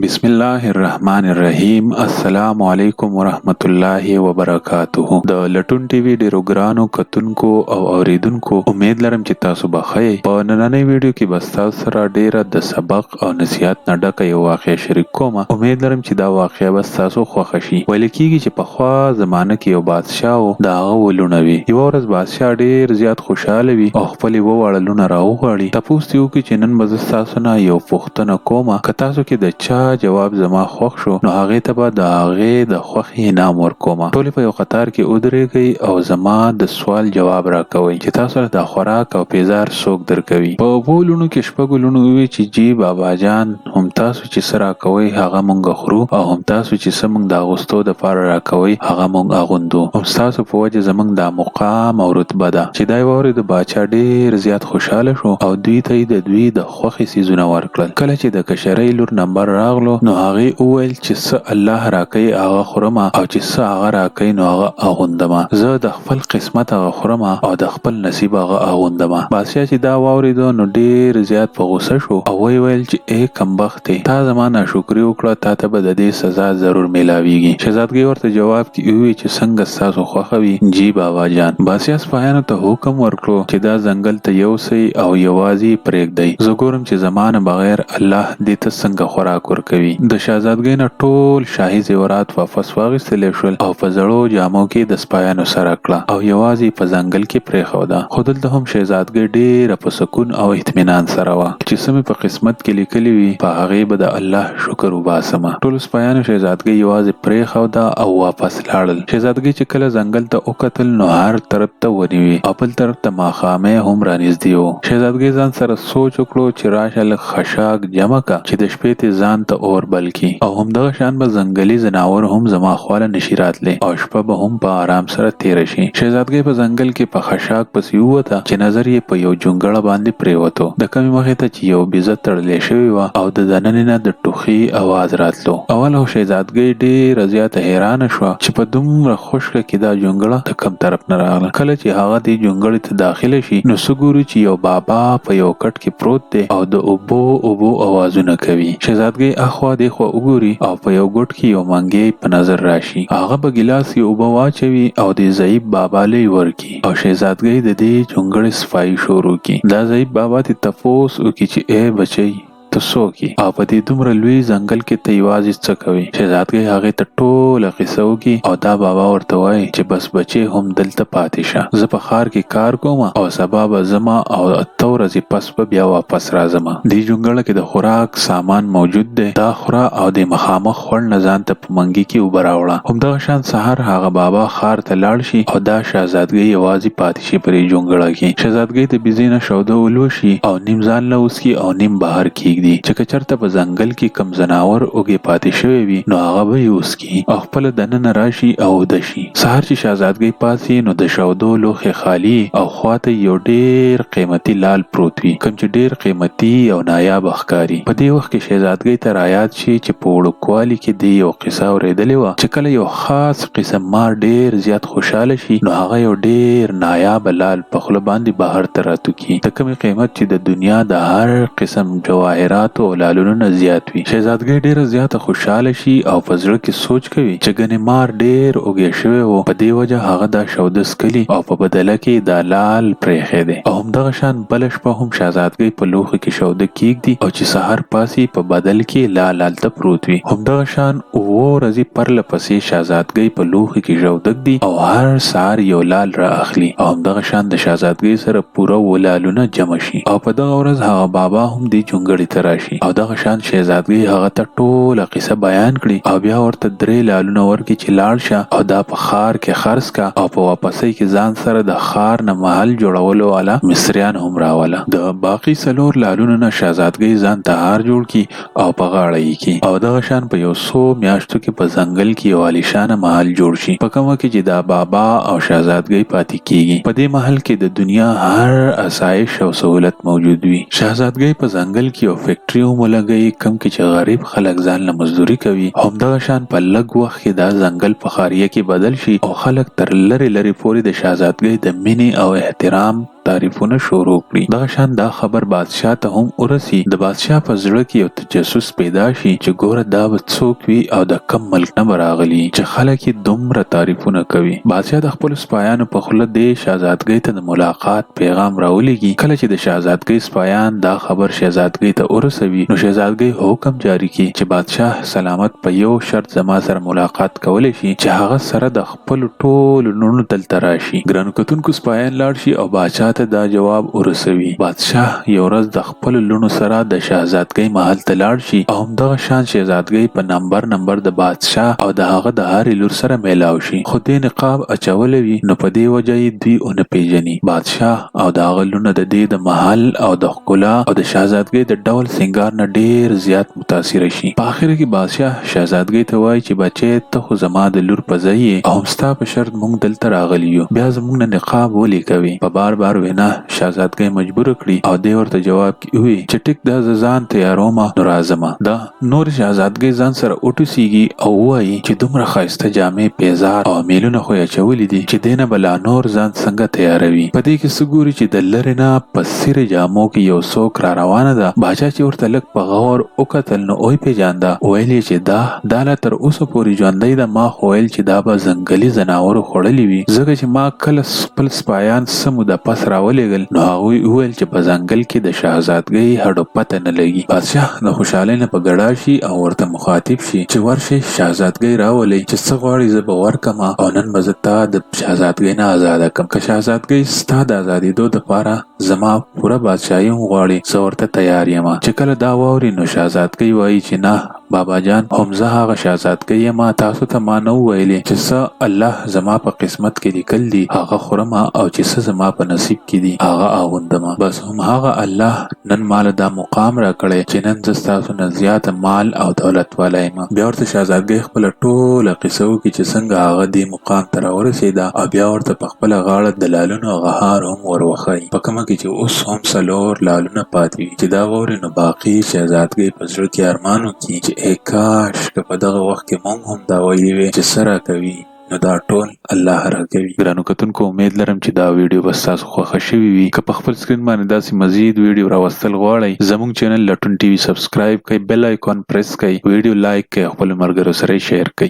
بسم الله الرحمن الرحیم. السلام علیکم ورحمت الله وبرکاته. د لټون ټي وي ډیرو ګرانو کتونکو او اوریدونکو امید لرم چې تاسو به ښه. په نننۍ ویډیو کې به تاسو سره ډیره د سبق او نصیحت نه ډکه یو واقعه شریک کوم. امید لرم چې دا واقعه به تاسو خوښ شي. ویل کېږي چې په خوا زمانه کې یو بادشاه و، د هغه ولونه وي. یو ورځ بادشاه ډیر زیات خوشاله وي او خپل وړ لونه راوغواړي. تاسو ته وکړي چې نن به تاسو نه یو پوښتنه کوم. که تاسو کې د چا جواب زما خوښ شو نو هغه ته به د هغه د خوښۍ انعام ورکوم. ټول په یو قطار کې ودرېږئ او زما د سوال جواب راکوئ چې تاسو له د خوراک او پیزار څوک درکوي. په وولونو کې شپږ لونه وي چې جی بابا جان هم تاسو چې سره کوي هغه مونږ خورو او هم تاسو چې سمون د اغوستو د پاره راکوي هغه مونږ اغوندو. هم تاسو په وجه زمونږ د مقام او رتبه ده. چې دا ووري د باچا ډیر زیات خوشاله شو او دوی ته د دوی د خوښۍ سيزونه ورکړل. کله چې د کشرۍ لور نمبر راغلو نو هغه وویل چې څه الله راکوي هغه خورم او چې څه هغه راکوي نو هغه اغوندم. زه د خپل قسمت هغه خورم او د خپل نصیب هغه اغوندم. بادشاہ چې دا واورېدو نو ډیر زیات په غوسه شو او ویل چې ای کمبختې، تا زما ناشکري وکړه، تا ته به د دې سزا ضرور میلاویږي. شهزادګۍ ورته جواب کې وی چې څنګه تاسو خوښوي جی بابا جان. بادشاہ سپاهیانو ته حکم ورکړو چې دا ځنګل ته یوسئ او یوازې پرېږدئ. زه ګورم چې زمانه بغیر الله دې ته څنګه خوراک ورکوي. د شهزادګۍ نه ټول شاهي زیورات واپس واخیستل شول او په زړو جامو کې د سپایانو سره کړه او یوازې په ځنګل کې پرېښوده. خو دلته هم شهزادګۍ ډېره په سکون او اطمینان سره وه چې څه مې په قسمت کې لیکلي وي په هغې به د الله شکر وباسم. ټولو سپایانو شهزادګۍ یوازې پرېښوده او واپس لاړل. شهزادګۍ چې کله ځنګل ته وکتل نو هر طرف ته ونې وې او بل طرف ته ماښامۍ هم رانږدې و. شهزادګۍ ځان سره سوچ وکړو چې راشه لږ خشاک جمع کړه چې د شپې ته ځان ته اور بل کړي او همدغه شان به ځنګلي ځناور هم زما خواله نشي راتلی او شپه به هم په آرام سره تیره شي. شهزادګۍ په ځنګل کې په خشاک پسې ووته چې نظر یې په یو جونګړه باندې پرېوتو. د کمې مخې ته چې یو بیزه تړلې شوې وه او د دننې نه د ټوخي اواز راتلو. اول خو شهزادګۍ ډېره زیاته حیرانه شوه چې په دومره خشکه کې دا جونګړه د کوم طرف نه راغله. کله چې هغه دې جونګړې ته داخله شي نو څه ګوري چې یو بابا په یو کټ کې پروت دی او د اوبو اوازونه کوي. شهزادګۍ اخوا دېخوا وګوري او په یو ګوټ کې یو منګی په نظر راشي. هغه په ګیلاس کې اوبه واچوي او د ضعیف بابا لوی ورکي او شهزادګۍ د دې جونګړې صفایي شروع کړي. دا ضعیف بابا ته تپوس وکړي چې ای بچی ته څوک یې او په دې دومره لوی ځنګل کې ته یوازې څه کوې. شهزادګۍ هغې ته ټوله قصه وکړي او دا بابا ورته وایي چې بس بچی هم دلته پاتې شه، زه په ښار کې کار کوم او سبا به ځمه او 8 ورځې پس به بیا واپس راځم. دې جونګړه کې د خوراک سامان موجود دی، دا خوره او د مخامخ خوړ نه ځان ته په منګي کې اوبه راوړه. همدغه شان سهار هغه بابا ښار ته لاړ شي او دا شهزادګۍ یوازې پاتې شي په دې جونګړه کې. شهزادګۍ د بیزې نه شوده ولوشي او نیم ځان له وڅکي او نیم بهر کېږدي چې که چېرته په ځنګل کې کم ځناور اوږې پاتې شوی وي نو هغه به یې وڅکي او خپله دننه راشي او وده شي. سهار چې شهزادګۍ پاڅي نو د شودو لوښی خالي او خواته یو ډېر قیمتي لال پروت وي، کوم چې ډېر قیمتي او نایاب ښکاري. په دې وخت کې شهزادګۍ ته رایاد شي چې په وړوکوالي کې دې یو قصه اورېدلې وه چې کله یو خاص قسم مار ډېر زیات خوشحاله شي نو هغه یو ډېر نایاب لال په خوله باندې بهر ته راتوکي، د کومې قیمت چې د دنیا د هر قسم جواهرات او لالونو نه زیات وي. شهزادګۍ ډیره زیاته خوشاله شي او په زړه کې سوچ کوي چې ګنې مار ډیر اوږې شوی و، په دې وجه هغه دا شوده څکلي او په بدله کې دا لال پرېښی دی. او همدغه شان بله شپه هم شهزادګۍ په لوښي کې شوده کېږدي او چې سهار پاسي په بدل کې لال هلته پروت وي. همدغه شان 7 ورځې پرله پسې شهزادګۍ په لوښي کې شوده ږدي او هر سهار یو لال را اخلي او همدغه شان د شهزادګۍ سره پوره 7 لالونه جمع شي. او په دغه ورځ هغه بابا هم دې جونګړې ته راشي او دغه شان شهزادګۍ هغه ته ټوله قصه بیان کړي او بیا ورته 3 لالونه ورکړي چې لاړ شه او دا په ښار کې خرڅ کا او په واپسۍ کې ځان سره د ښار نه محل جوړولو والا مصریان هم راوله. د باقي 4 لالونو نه شهزادګۍ ځان ته هار جوړ کړي او په غاړه یې کړي او دغه شان په یو څو میاشتو کې په ځنګل کې یو عالیشانه محل جوړ شي په کومه کې چې دا بابا او شهزادګۍ پاتې کېږي. په دې محل کې د دنیا هر اسایش او سهولت موجود وي. شهزادګۍ په ځنګل کې یو فیکټري هم ولګوي کوم کې چې غریب خلک ځان له مزدوري کوي. همدغه شان په لږ وخت کې دا ځنګل په ښاریه کې بدل شي او خلک تر لرې لرې پورې د شهزادګۍ د مینې او احترام تعریفونه شروع کړي. دغه شان دا خبر بادشاه ته هم ورسی. د بادشاه په زړه کې یو تجسس پیدا شي چې ګوره دا به څوک وي او د کم ملک نه راغلی چې خلک یې دومره تعریفونه کوي. بادشاه د خپل سپایانو په خوله د شهزادګۍ ته د ملاقات پیغام راولېږي. کله چې د شهزادګۍ سپایان دا خبر شهزادګۍ ته ورسوي نو شهزادګۍ حکم جاری کړي چې بادشاه سلامت په یو شرط زما سره ملاقات کولی شي چې هغه سره د خپل ټولو لوڼو دلته راشي. ګرانو کتونکو سپایان لاړ شي او بادشاه ته دا جواب ورسوي. بادشاه یو ورځ د خپل لوڼو سره د شهزادګۍ محل ته لاړ شي او همدغه شان شهزادګۍ په نمبر د بادشاه او د هغه د هرې لور سره میلاو شي. خو دې نقاب اچولی وي نو په دې وجه یې دوی ونه پیژني. بادشاه او د هغه لوڼه د دې د محل او د ښکلا او د شهزادګۍ د ډول سنگار نه ډیر زیات متاثره شي. په اخر کې بادشاه شهزادګۍ ته وایي چې بچی ته خو زما د لور په ځای او هم ستا په شرط موږ دلته راغلي یو، بیا زموږ نه نقاب ولې کوي؟ په بار وینا شهزادګۍ مجبور کړي او دی ورته جواب کې وي چې ټیک دا ځان تیاروم نو راځم. دا نور شهزادګۍ ځان سره اوټوسیږي او وایي چې دومره ښایسته جامې پیزار او میلونه خو یې اچولي دي چې دینه بلا نور ځان څنګه تیاروي. په دې کې څه ګوري چې د لرې نه په سیرې جامو کې یو څوک را روانه ده. باچا چې ورته لږ په غور وکتل نو ویې پیژانده. ویل یې چې دا لا تر اوسه پورې ژوندی ده. ما خو ویل چې دا به ځنګلي ځناورو خوړلي وي، ځکه چې ما کله خپل سپایان څه موده پس راولېږل نو هغوی وویل چې په ځنګل کې د شهزادګۍ هډو پته نه لګي. بادشاه د خوشحالۍ نه په ګډا شي او ورته مخاطب شي چې ورشي شهزادګۍ راولئ چې څه غواړي زه به ورکمه او نن به زه تا د شهزادګۍ نه آزاده کړم. که شهزادګۍ ستا د آزادېدو دپاره زما پوره بادشاهي هم غواړي زه ورته تیار یم. چې کله دا واوري نو شهزادګۍ وایي چې نه بابا جان، هم زه هغه شهزادګۍ یم، تاسو ته ما نه وویلې چې څه الله زما په قسمت کې لیکل دي هغه خورم او چې څه زما په نصیب کې دي هغه اغوندم. بس هم هغه الله نن مال دا مقام را کړی چې نن زه ستاسو نه زیاته مال او دولت والا یم. بیا ورته شهزادګۍ خپله ټوله قصه وکړي چې څنګه هغه دې مقام ته راورسېده او بیا ورته په خپله غاړه د لالونو غهار هم وروښایي. په کومه کې چې اوس هم 4 لالونه پاتې وي. چې دا واوري نو باقي شهزادګۍ په زړه کې ارمان وکړي چې ای کاش که په دغه وخت کې مونږ هم دا ویلي وی چې څه راکوي نو دا ټول الله راکوي. ګرانو کتونکو امید لرم چې دا ویډیو به ستاسو خوښه شوې وي. که په خپل سکرین باندې داسې مزید ویډیو راوستل غواړئ زموږ چینل لټون ټي وي سبسکرایب کړئ، بیل آیکون پریس کړئ، ویډیو لایک کړئ، خپل ملګرو سره یې شیر کړئ.